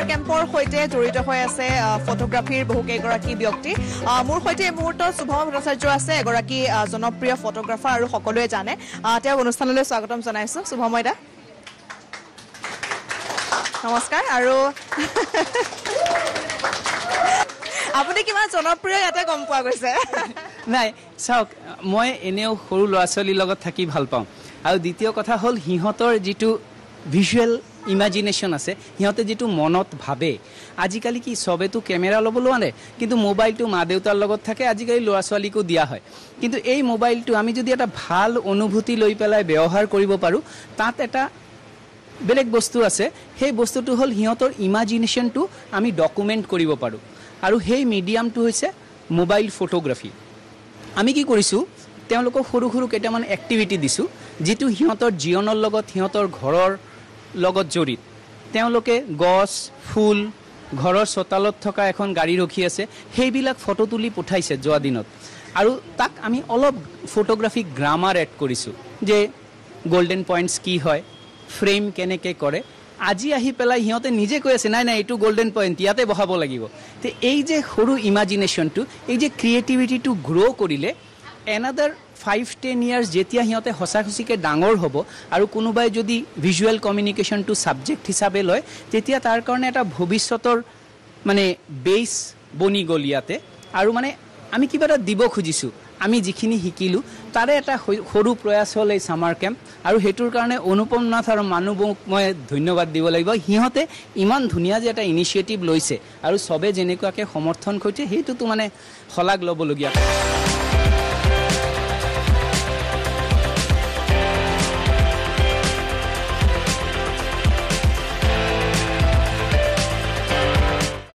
summer কেম্পৰ সৈতে জড়িত হৈ আছে ফটোগ্ৰাফিৰ বহুকেইগৰাকী ব্যক্তি মোৰ সৈতে এই মুহূৰ্তত শুভম ভট্টাচাৰ্য আছে এগৰাকী জনপ্ৰিয় ফটোগ্ৰাফাৰ আৰু সকলোৱে জানে তেওঁ অনুষ্ঠানলৈ স্বাগতম জনাইছো শুভম দা নমস্কাৰ আৰু আপুনি কিমান জনপ্ৰিয় ইয়াতে গম পোৱা গৈছে নাই চাওক মই এনেও সৰু ল'ৰা ছোৱালীৰ লগত থাকি ভাল পাওঁ আৰু দ্বিতীয় কথা হ'ল সিহঁতৰ যিটো ভিজুৱেল ইমাজিনেশ্যন আছে সিহঁতে যেটো মনত ভাবে আজিকালি কি সবেতো ক্যামেৰা ল'বলৈ আনে কিন্তু মোবাইলটো মা দেউতাৰ লগত থাকে আজিকালি ল'ৰা ছোৱালীকো দিয়া হয় কিন্তু এই মোবাইলটো আমি যদি এটা ভাল অনুভূতি লৈ পেলাই ব্যৱহাৰ কৰিব পাৰো তাত এটা বেলেগ বস্তু আছে সেই বস্তুটো হ'ল সিহঁতৰ ইমাজিনেশ্যনটো আমি ডকুমেন্ট কৰিব পাৰো আৰু সেই মিডিয়ামটো হৈছে মোবাইল ফটোগ্ৰাফি আমি কি কৰিছো তেওঁলোকক সৰু সৰু কেইটামান এক্টিভিটি দিছো যেটো সিহঁতৰ জীৱনৰ লগত সিহঁতৰ ঘৰৰ লগত জড়িত তেওঁলোকে গছ ফুল ঘৰৰ চোতালত থকা এখন গাড়ী ৰখি আছে সেইবিলাক ফটো তুলি পঠাইছে যোৱা দিনত আৰু তাক আমি অলপ ফটোগ্ৰাফিক গ্ৰামাৰ এড কৰিছো যে গোল্ডেন পইণ্টছ কি হয় ফ্ৰেম কেনেকে কৰে আজি আহি পেলাই সিহঁতে নিজে কৈ আছে নাই নাই এইটো গোল্ডেন পইণ্ট ইয়াতে বহাব লাগিব তে এই যে সৰু ইমাজিনেশ্যনটো এই যে ক্ৰিয়েটিভিটিটো গ্ৰো কৰিলে another 5-10 years যেতিয়া হিয়তে হসাখসিকে ডাঙৰ হ'ব আৰু কোনোবাই যদি ভিজুৱেল কমিউনিকেশ্যনটো সাবজেক্ট হিচাপে লয় তেতিয়া তাৰ কাৰণে এটা ভৱিষ্যতৰ মানে বেস বনি গলিয়াতে আৰু মানে আমি কিবা এটা দিব খুজিছো আমি যিখিনি শিকিলো তাৰে এটা সৰু প্ৰয়াস হ'ল এই সামাৰ কেম্প আৰু হেতুৰ কাৰণে অনুপম নাথ আৰু মানুহক মই ধন্যবাদ দিব লাগিব হিহতে ইমান ধুনিয়া যে এটা ইনিশিয়েটিভ লৈছে আৰু সবে যেনেকুৱাকে সমৰ্থন কৰিছে হেতুটো মানে হলাগ ল'বলগীয়া